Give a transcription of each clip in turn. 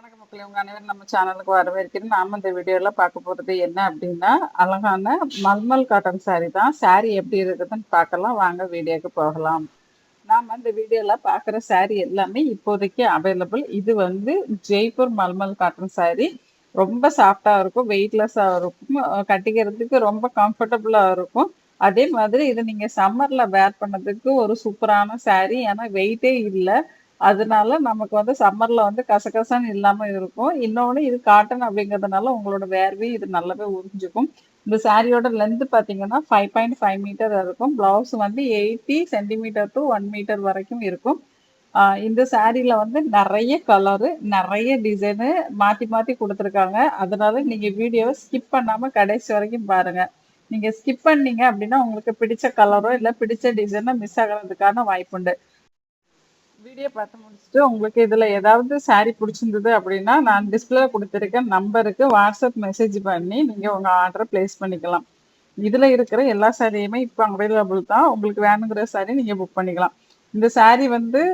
வணக்கம் மக்களே, உங்க அனைவரும் நம்ம சேனலுக்கு வரவேற்கிறேன். நாம இந்த வீடியோல பார்க்க போறது என்ன அப்படின்னா, அழகான மல்மல் காட்டன் saree தான். saree எப்படி இருக்குதுன்னு பார்க்கலாம். வாங்க வீடியோக்கு போகலாம். நாம இந்த வீடியோல பார்க்குற saree எல்லாமே இப்போதைக்கு அவைலபிள். இது வந்து ஜெய்ப்பூர் மல்மல் காட்டன் saree. ரொம்ப சாஃப்டா இருக்கும், வெயிட்லெஸ்ஸா இருக்கும், கட்டிக்கிறதுக்கு ரொம்ப கம்ஃபர்டபுளா இருக்கும். அதே மாதிரி இது நீங்க சம்மர்ல வேர் பண்ணதுக்கு ஒரு சூப்பரான saree. ஏன்னா வெயிட்டே இல்லை, அதனால நமக்கு வந்து சம்மர்ல வந்து கசகசன்னு இல்லாம இருக்கும். இன்னொன்னு இது காட்டன் அப்படிங்கிறதுனால உங்களோட வேர்வையும் இது நல்லாவே உறிஞ்சுக்கும். இந்த சாரியோட லென்த் பாத்தீங்கன்னா 5.5 மீட்டர் இருக்கும். பிளவுஸ் வந்து 80 சென்டிமீட்டர் டு 1 மீட்டர் வரைக்கும் இருக்கும். இந்த சாரீல வந்து நிறைய கலரு, நிறைய டிசைனு மாத்தி மாத்தி கொடுத்துருக்காங்க. அதனால நீங்க வீடியோவை ஸ்கிப் பண்ணாம கடைசி வரைக்கும் பாருங்க. நீங்க ஸ்கிப் பண்ணீங்க அப்படின்னா உங்களுக்கு பிடிச்ச கலரோ இல்ல பிடிச்ச டிசைனோ மிஸ் ஆகிறதுக்கான வாய்ப்புண்டு. வீடியோ பார்த்து முடிச்சுட்டு உங்களுக்கு இதுல ஏதாவது saree பிடிச்சிருந்தது அப்படின்னா நான் டிஸ்பிளே கொடுத்துருக்க நம்பருக்கு வாட்ஸ்அப் மெசேஜ் பண்ணி நீங்க உங்க ஆர்டரை பிளேஸ் பண்ணிக்கலாம். இதுல இருக்கிற எல்லா சாரியுமே இப்போ அவைலபிள் தான். உங்களுக்கு வேணுங்கிற saree நீங்க புக் பண்ணிக்கலாம். இந்த saree வந்து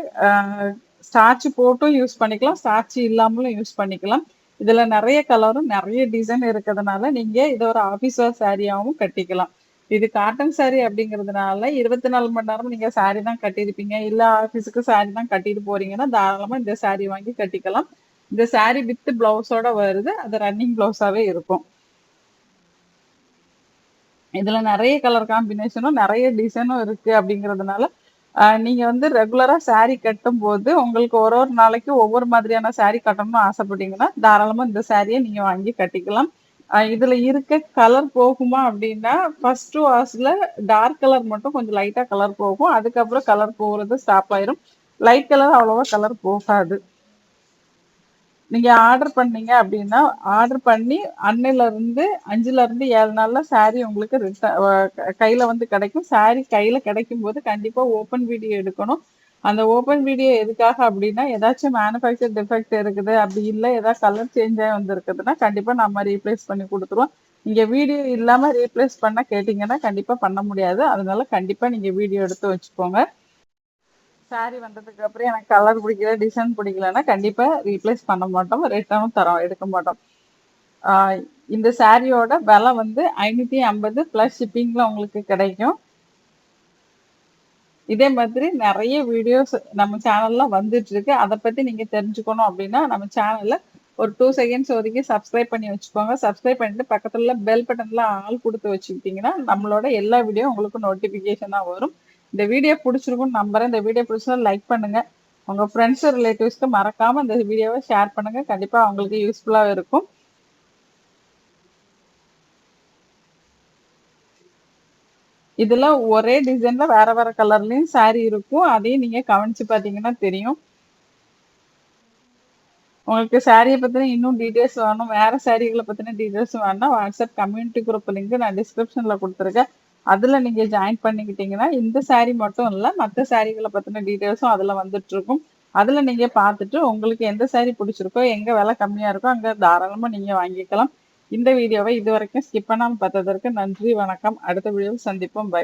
ஸ்டார்ச் போட்டும் யூஸ் பண்ணிக்கலாம், ஸ்டார்ச் இல்லாமலும் யூஸ் பண்ணிக்கலாம். இதுல நிறைய கலரும் நிறைய டிசைன் இருக்கிறதுனால நீங்க இதை ஒரு ஆபீஸ் வேர் சாரியாவும் கட்டிக்கலாம். இது காட்டன் saree அப்படிங்கிறதுனால 24 மணி நேரம் நீங்க saree தான் கட்டியிருப்பீங்க, இல்ல ஆபீஸுக்கு saree தான் கட்டிட்டு போறீங்கன்னா தாராளமா இந்த saree வாங்கி கட்டிக்கலாம். இந்த saree வித் பிளவுஸோட வருது, அது ரன்னிங் பிளவுஸாவே இருக்கும். இதுல நிறைய கலர் காம்பினேஷனும் நிறைய டிசைனும் இருக்கு அப்படிங்கிறதுனால நீங்க வந்து ரெகுலரா saree கட்டும் போது உங்களுக்கு ஒரு ஒரு நாளைக்கு ஒவ்வொரு மாதிரியான saree கட்டணும்னு ஆசைப்பட்டீங்கன்னா தாராளமா இந்த சாரியை நீங்க வாங்கி கட்டிக்கலாம். இதுல இருக்க கலர் போகுமா அப்படின்னா ஃபர்ஸ்ட் வாஷ்ல டார்க் கலர் மட்டும் கொஞ்சம் லைட்டா கலர் போகும், அதுக்கப்புறம் கலர் போகிறது ஸ்டாப் ஆயிரும். லைட் கலர் அவ்வளவா கலர் போகாது. நீங்க ஆர்டர் பண்ணீங்க அப்படின்னா ஆர்டர் பண்ணி அன்னையில இருந்து 5ல இருந்து 7 நாள்ல saree உங்களுக்கு கையில வந்து கிடைக்கும். saree கையில கிடைக்கும் போது கண்டிப்பா ஓப்பன் வீடியோ எடுக்கணும். அந்த ஓப்பன் வீடியோ எதுக்காக அப்படின்னா ஏதாச்சும் மேனுஃபேக்சர் டிஃபெக்ட் இருக்குது, அப்படி இல்லை ஏதாவது கலர் சேஞ்ச் ஆகி வந்திருக்குதுன்னா கண்டிப்பா நம்ம ரீப்ளேஸ் பண்ணி கொடுத்துருவோம். நீங்க வீடியோ இல்லாம ரீப்ளேஸ் பண்ண கேட்டீங்கன்னா கண்டிப்பா பண்ண முடியாது. அதனால கண்டிப்பா நீங்க வீடியோ எடுத்து வச்சுக்கோங்க. saree வந்ததுக்கு அப்புறம் எனக்கு கலர் பிடிக்கல, டிசைன் பிடிக்கலன்னா கண்டிப்பா ரீப்ளேஸ் பண்ண மாட்டோம், ரிட்டர்னும் தரோம், எடுக்க மாட்டோம். இந்த சாரியோட விலை வந்து 550 பிளஸ் ஷிப்பிங்ல உங்களுக்கு கிடைக்கும். இதே மாதிரி நிறைய வீடியோஸ் நம்ம சேனல்ல வந்துட்டு இருக்கு. அதை பத்தி நீங்க தெரிஞ்சுக்கணும் அப்படின்னா நம்ம சேனல்ல ஒரு 2 செகண்ட்ஸ் ஒதுக்கி சப்ஸ்கிரைப் பண்ணி வச்சுக்கோங்க. சப்ஸ்கிரைப் பண்ணிட்டு பக்கத்துல பெல் பட்டன்ல ஆல் கொடுத்து வச்சுக்கிட்டீங்கன்னா நம்மளோட எல்லா வீடியோ உங்களுக்கு நோட்டிபிகேஷனா வரும். இந்த வீடியோ பிடிச்சிருக்கும்னு நம்புறேன். இந்த வீடியோ பிடிச்சா லைக் பண்ணுங்க. உங்க ஃப்ரெண்ட்ஸ் ரிலேட்டிவ்ஸ்க்கு மறக்காம இந்த வீடியோவை ஷேர் பண்ணுங்க. கண்டிப்பா அவங்களுக்கு யூஸ்ஃபுல்லா இருக்கும். இதுல ஒரே டிசைன்ல வேற வேற கலர்லயும் saree இருக்கும், அதையும் நீங்க கவனிச்சு பாத்தீங்கன்னா தெரியும். உங்களுக்கு சாரியை பத்தின இன்னும் டீடைல்ஸ் வேணும், வேற சாரிகளை பத்தின டீடைல்ஸ் வேணும்னா வாட்ஸ்அப் கம்யூனிட்டி குரூப் லிங்க் நான் டிஸ்கிரிப்ஷன்ல கொடுத்துருக்கேன். அதுல நீங்க ஜாயின் பண்ணிக்கிட்டீங்கன்னா இந்த saree மட்டும் இல்ல மற்ற சாரிகளை பத்தின டீடைல்ஸும் அதுல வந்துட்டு இருக்கும். அதுல நீங்க பார்த்துட்டு உங்களுக்கு எந்த saree பிடிச்சிருக்கோ, எங்க விலை கம்மியா இருக்கோ அங்க தாராளமா நீங்க வாங்கிக்கலாம். இந்த வீடியோவை இது வரைக்கும் ஸ்கிப் பண்ணாம பார்த்ததற்கு நன்றி, வணக்கம். அடுத்த வீடியோவில் சந்திப்போம். பை.